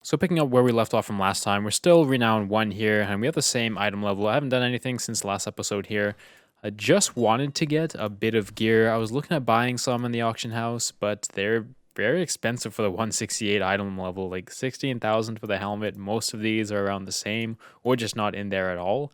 So picking up where we left off from last time, we're still renowned 1 here, and we have the same item level. I haven't done anything since the last episode here. I just wanted to get a bit of gear. I was looking at buying some in the auction house, but they're very expensive for the 168 item level, like 16,000 for the helmet. Most of these are around the same, or just not in there at all.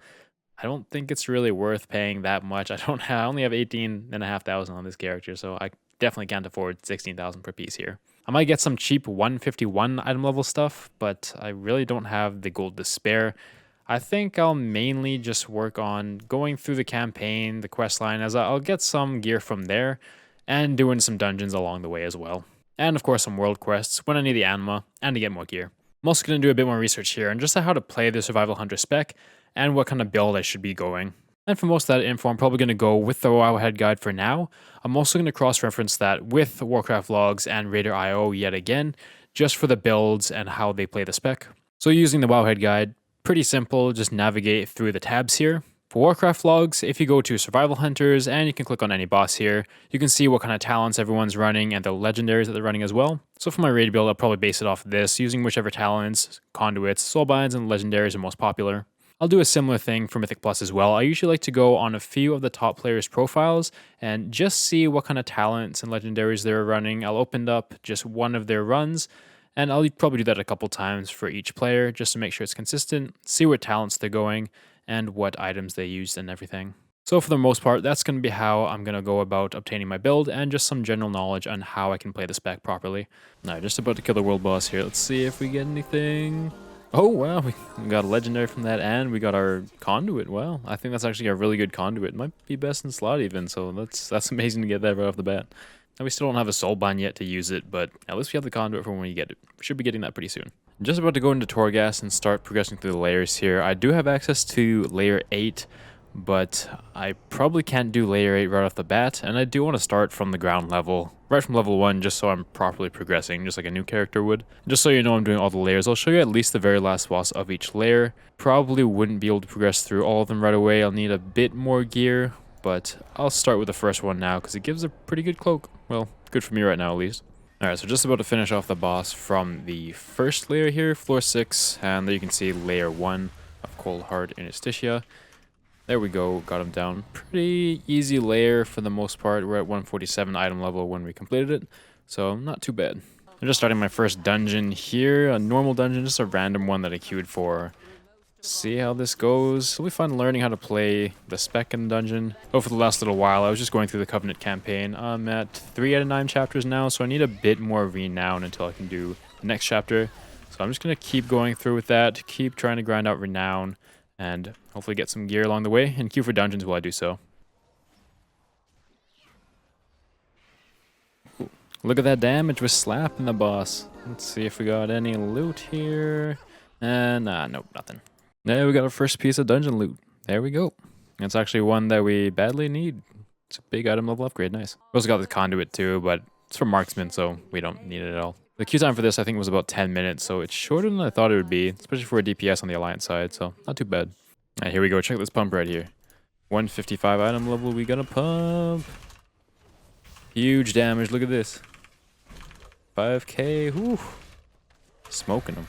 I don't think it's really worth paying that much. I only have 18,500 on this character, so I definitely can't afford 16,000 per piece here. I might get some cheap 151 item level stuff, but I really don't have the gold to spare. I think I'll mainly just work on going through the campaign, the quest line, as I'll get some gear from there, and doing some dungeons along the way as well. And of course some world quests when I need the anima, and to get more gear. I'm also going to do a bit more research here on just how to play the Survival Hunter spec, and what kind of build I should be going. And for most of that info, I'm probably going to go with the Wowhead guide for now. I'm also going to cross-reference that with Warcraft logs and Raider.io yet again, just for the builds and how they play the spec. So using the Wowhead guide, pretty simple, just navigate through the tabs here. For Warcraft logs, if you go to Survival Hunters and you can click on any boss here, you can see what kind of talents everyone's running and the legendaries that they're running as well. So for my raid build, I'll probably base it off of this, using whichever talents, conduits, soulbinds, and legendaries are most popular. I'll do a similar thing for Mythic Plus as well. I usually like to go on a few of the top players' profiles and just see what kind of talents and legendaries they're running. I'll open up just one of their runs, and I'll probably do that a couple times for each player just to make sure it's consistent, see what talents they're going, and what items they use and everything. So for the most part, that's going to be how I'm going to go about obtaining my build and just some general knowledge on how I can play the spec properly. Alright, just about to kill the world boss here. Let's see if we get anything. Oh, wow, we got a legendary from that, and we got our conduit. Wow, I think that's actually a really good conduit. Might be best in slot even, so that's amazing to get that right off the bat. And we still don't have a soulbind yet to use it, but at least we have the conduit for when we get it. We should be getting that pretty soon. Just about to go into Torghast and start progressing through the layers here. I do have access to layer 8, but I probably can't do layer 8 right off the bat, and I do want to start from the ground level, right from level 1, just so I'm properly progressing, just like a new character would. Just so you know I'm doing all the layers, I'll show you at least the very last boss of each layer. Probably wouldn't be able to progress through all of them right away, I'll need a bit more gear, but I'll start with the first one now, because it gives a pretty good cloak. Well, good for me right now at least. Alright, so just about to finish off the boss from the first layer here, floor 6, and there you can see layer 1 of Cold Heart Interstitia. There we go, got him down. Pretty easy layer for the most part. We're at 147 item level when we completed it, so not too bad. I'm just starting my first dungeon here, a normal dungeon, just a random one that I queued for. See how this goes. It'll be fun learning how to play the spec in the dungeon. Oh, for the last little while, I was just going through the Covenant campaign. I'm at 3 out of 9 chapters now, so I need a bit more renown until I can do the next chapter. So I'm just going to keep going through with that, keep trying to grind out renown, and hopefully get some gear along the way, and queue for dungeons while I do so. Ooh, look at that damage with slapping the boss. Let's see if we got any loot here. Nah, nope, nothing. There we got our first piece of dungeon loot. There we go. It's actually one that we badly need. It's a big item level upgrade, nice. We also got the conduit too, but it's for marksman, so we don't need it at all. The queue time for this, I think, was about 10 minutes, so it's shorter than I thought it would be, especially for a DPS on the Alliance side, so not too bad. Alright, here we go. Check this pump right here. 155 item level, we got a pump. Huge damage, look at this. 5k, whew. Smoking them.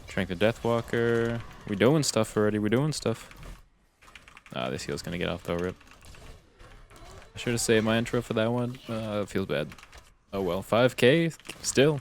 Strength of Deathwalker. We doing stuff already, we're doing stuff. Ah, this heal's gonna get off though, rip. I should have saved my intro for that one. It feels bad. Oh well, 5k, still.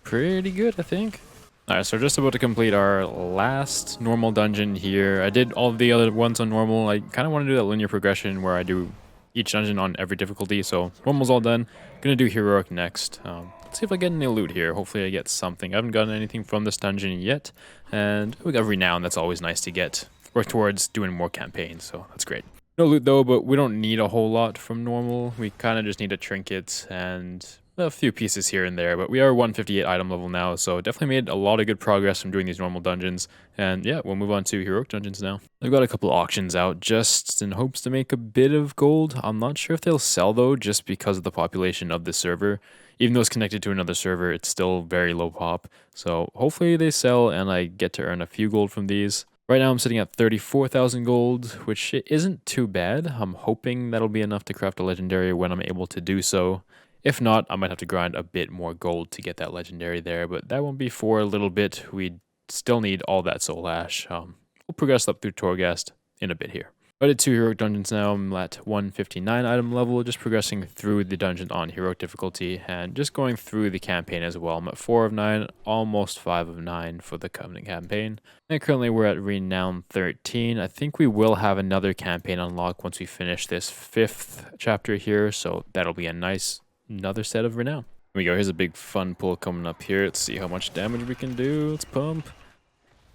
Pretty good, I think. Alright, so we're just about to complete our last normal dungeon here. I did all the other ones on normal. I kind of want to do that linear progression where I do each dungeon on every difficulty, so normal's all done. Gonna do heroic next. Let's see if I get any loot here. Hopefully I get something. I haven't gotten anything from this dungeon yet, and we got renown. That's always nice to get. Work towards doing more campaigns, so that's great. No loot though, but we don't need a whole lot from normal. We kind of just need a trinket and a few pieces here and there, but we are 158 item level now, so definitely made a lot of good progress from doing these normal dungeons. And yeah, we'll move on to heroic dungeons now. I've got a couple auctions out just in hopes to make a bit of gold. I'm not sure if they'll sell though, just because of the population of the server. Even though it's connected to another server, it's still very low pop. So hopefully they sell and I get to earn a few gold from these. Right now I'm sitting at 34,000 gold, which isn't too bad. I'm hoping that'll be enough to craft a legendary when I'm able to do so. If not, I might have to grind a bit more gold to get that legendary there, but that won't be for a little bit. We still need all that soul ash. We'll progress up through Torghast in a bit here. But at 2 heroic dungeons now, I'm at 159 item level, just progressing through the dungeon on heroic difficulty and just going through the campaign as well. I'm at 4 of 9, almost 5 of 9 for the Covenant campaign. And currently we're at Renown 13. I think we will have another campaign unlock once we finish this 5th chapter here, so that'll be another set of Renown. Here we go, here's a big fun pull coming up here. Let's see how much damage we can do. Let's pump.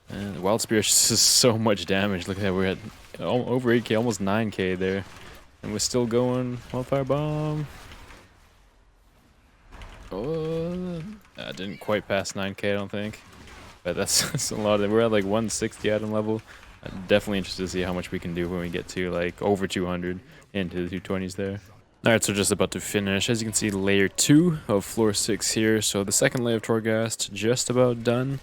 And Wild Spear is so much damage. Look at that, we're at over 8k, almost 9k there. And we're still going. Wildfire Bomb. Oh, I didn't quite pass 9k, I don't think. But that's a lot. We're at like 160 item level. I'm definitely interested to see how much we can do when we get to like over 200 into the 220s there. Alright, so just about to finish. As you can see, layer 2 of floor 6 here. So the second layer of Torghast just about done.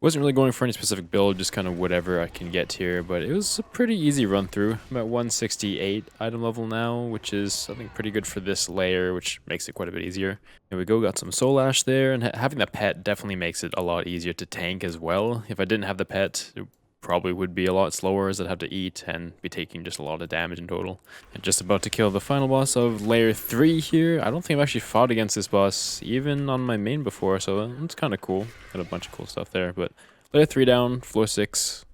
Wasn't really going for any specific build, just kind of whatever I can get here, but it was a pretty easy run through. I'm at 168 item level now, which is, I think, pretty good for this layer, which makes it quite a bit easier. Here we go, got some soul ash there, and having the pet definitely makes it a lot easier to tank as well. If I didn't have the pet, it probably would be a lot slower, as I'd have to eat and be taking just a lot of damage in total. And just about to kill the final boss of layer 3 here. I don't think I've actually fought against this boss even on my main before, so that's kind of cool. Got a bunch of cool stuff there, but layer 3 down, floor 6,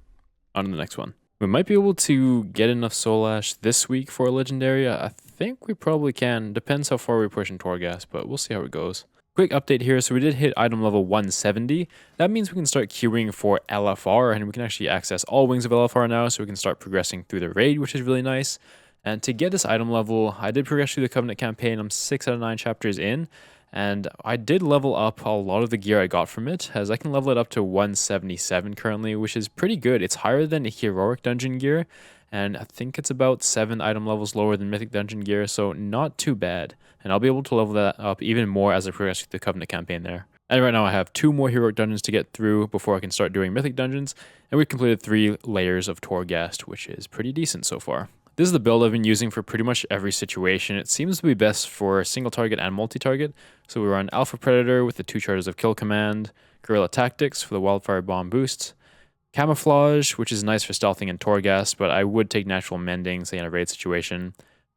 on to the next one. We might be able to get enough soul ash this week for a legendary. I think we probably can. Depends how far we push in Torghast, but we'll see how it goes. Quick update here, so we did hit item level 170. That means we can start queuing for LFR, and we can actually access all wings of LFR now, so we can start progressing through the raid, which is really nice. And to get this item level, I did progress through the Covenant campaign. I'm 6 out of 9 chapters in, and I did level up a lot of the gear I got from it, as I can level it up to 177 currently, which is pretty good. It's higher than heroic dungeon gear, and I think it's about 7 item levels lower than mythic dungeon gear, so not too bad. And I'll be able to level that up even more as I progress through the Covenant campaign there. And right now I have 2 more heroic dungeons to get through before I can start doing mythic dungeons, and we've completed 3 layers of Torghast, which is pretty decent so far. This is the build I've been using for pretty much every situation. It seems to be best for single target and multi-target. So we run Alpha Predator with the 2 charges of Kill Command, Guerrilla Tactics for the Wildfire Bomb boost, Camouflage, which is nice for stealthing and Torghast, but I would take Natural Mending, say in a raid situation,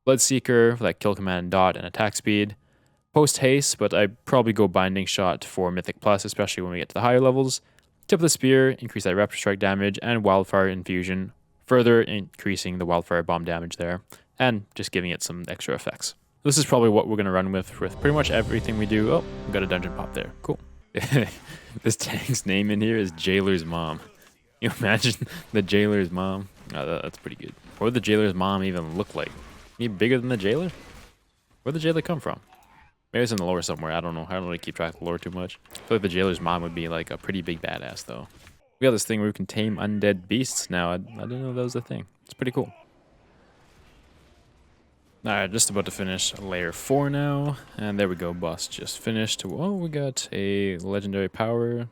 Bloodseeker for that Kill Command dot and attack speed, Post Haste, but I'd probably go Binding Shot for Mythic Plus, especially when we get to the higher levels, Tip of the Spear, increase that Raptor Strike damage, and Wildfire Infusion, further increasing the Wildfire Bomb damage there, and just giving it some extra effects. This is probably what we're going to run with pretty much everything we do. Oh, we got a dungeon pop there. Cool. This tank's name in here is Jailer's Mom. Can you imagine the Jailer's Mom? Oh, that's pretty good. What would the Jailer's Mom even look like? Any bigger than the Jailer? Where'd the Jailer come from? Maybe it's in the lore somewhere. I don't know. I don't really keep track of the lore too much. I feel like the Jailer's Mom would be like a pretty big badass, though. We got this thing where we can tame undead beasts now. I didn't know that was a thing. It's pretty cool. Alright, just about to finish layer 4 now. And there we go, boss just finished. Oh, we got a legendary power.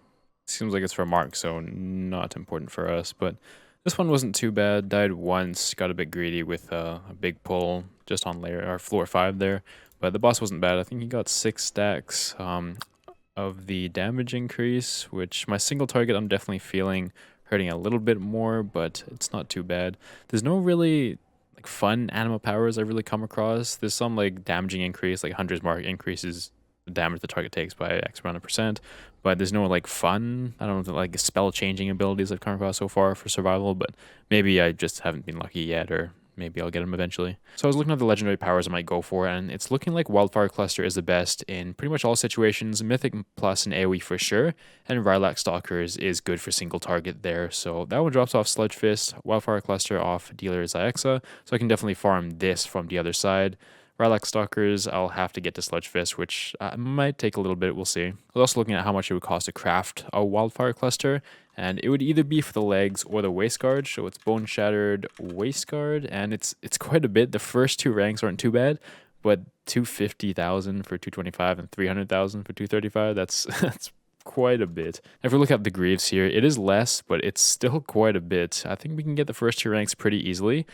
Seems like it's for Mark, so not important for us. But this one wasn't too bad. Died once, got a bit greedy with a big pull just on floor 5 there. But the boss wasn't bad. I think he got 6 stacks of the damage increase, which my single target I'm definitely feeling hurting a little bit more, but it's not too bad. There's no really like fun animal powers I really come across. There's some like damaging increase, like Hunter's Mark increases the damage the target takes by X amount of percent, but there's no like fun, I don't know, like spell changing abilities I've come across so far for survival, but maybe I just haven't been lucky yet, or maybe I'll get them eventually. So I was looking at the legendary powers I might go for, and it's looking like Wildfire Cluster is the best in pretty much all situations. Mythic Plus and AoE for sure, and Rylak Stalkers is good for single target there. So that one drops off Sludge Fist, Wildfire Cluster off Dealer Zyxa, so I can definitely farm this from the other side. Rylak Stalkers, I'll have to get to Sludge Fist, which might take a little bit, we'll see. I was also looking at how much it would cost to craft a Wildfire Cluster, and it would either be for the legs or the waist guard. So it's Bone Shattered waist guard, and it's quite a bit. The first 2 ranks aren't too bad, but 250,000 for 225 and 300,000 for 235, that's quite a bit. If we look at the Greaves here, it is less, but it's still quite a bit. I think we can get the first 2 ranks pretty easily.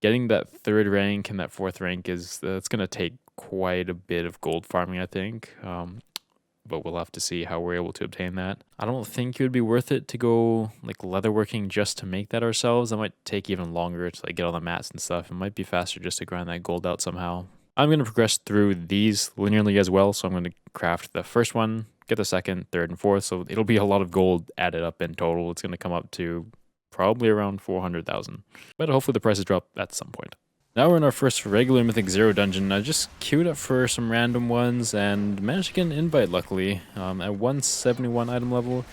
Getting that 3rd rank and that 4th rank that's going to take quite a bit of gold farming, I think. But we'll have to see how we're able to obtain that. I don't think it would be worth it to go like leatherworking just to make that ourselves. That might take even longer to like get all the mats and stuff. It might be faster just to grind that gold out somehow. I'm going to progress through these linearly as well. So I'm going to craft the first one, get the second, third, and fourth. So it'll be a lot of gold added up in total. It's going to come up to probably around 400,000. But hopefully the prices drop at some point. Now we're in our first regular Mythic 0 dungeon. I just queued up for some random ones and managed to get an invite, luckily. At 171 item level,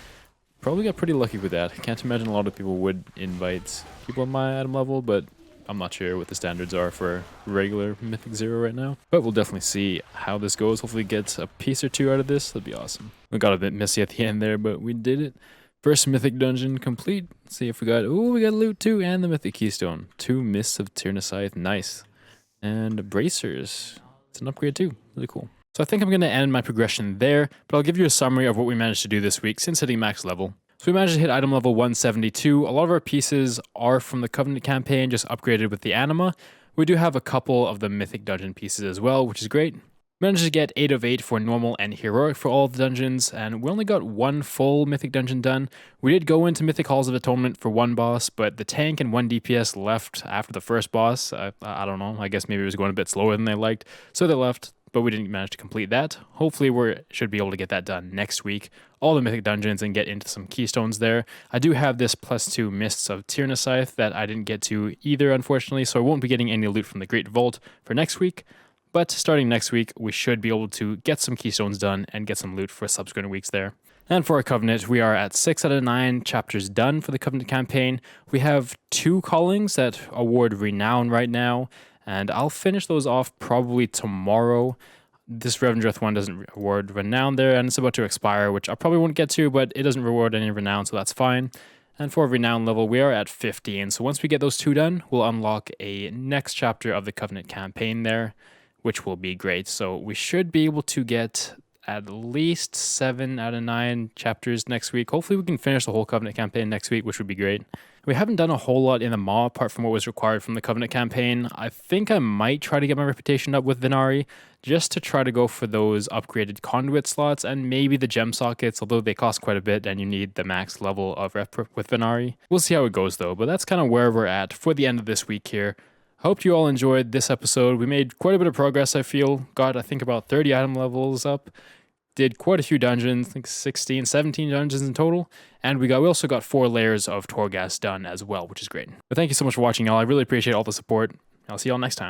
probably got pretty lucky with that. Can't imagine a lot of people would invite people on my item level, but I'm not sure what the standards are for regular Mythic 0 right now. But we'll definitely see how this goes. Hopefully get a piece or two out of this. That'd be awesome. We got a bit messy at the end there, but we did it. First Mythic Dungeon complete. Let's see if we got... Ooh, we got loot too, and the Mythic Keystone. 2 Mists of Tyrnoscythe. Nice. And Bracers. It's an upgrade too. Really cool. So I think I'm going to end my progression there, but I'll give you a summary of what we managed to do this week since hitting max level. So we managed to hit item level 172. A lot of our pieces are from the Covenant campaign, just upgraded with the anima. We do have a couple of the Mythic Dungeon pieces as well, which is great. Managed to get 8 of 8 for normal and heroic for all of the dungeons, and we only got 1 full Mythic dungeon done. We did go into Mythic Halls of Atonement for 1 boss, but the tank and 1 DPS left after the first boss. I don't know, I guess maybe it was going a bit slower than they liked, so they left, but we didn't manage to complete that. Hopefully we should be able to get that done next week, all the Mythic dungeons, and get into some keystones there. I do have this +2 Mists of Tyrnoscythe that I didn't get to either, unfortunately, so I won't be getting any loot from the Great Vault for next week. But starting next week, we should be able to get some keystones done and get some loot for subsequent weeks there. And for our Covenant, we are at 6 out of 9 chapters done for the Covenant campaign. We have 2 callings that award renown right now, and I'll finish those off probably tomorrow. This Revendreth one doesn't award renown there, and it's about to expire, which I probably won't get to, but it doesn't reward any renown, so that's fine. And for renown level, we are at 15, so once we get those 2 done, we'll unlock a next chapter of the Covenant campaign there, which will be great. So we should be able to get at least 7 out of 9 chapters next week. Hopefully we can finish the whole Covenant campaign next week, which would be great. We haven't done a whole lot in the Maw apart from what was required from the Covenant campaign. I think I might try to get my reputation up with Venari, just to try to go for those upgraded conduit slots and maybe the gem sockets, although they cost quite a bit and you need the max level of rep with Venari. We'll see how it goes though, but that's kind of where we're at for the end of this week here. Hope you all enjoyed this episode. We made quite a bit of progress, I feel. Got, I think, about 30 item levels up. Did quite a few dungeons, I think 16, 17 dungeons in total. And we also got 4 layers of Torghast done as well, which is great. But thank you so much for watching, y'all. I really appreciate all the support. I'll see y'all next time.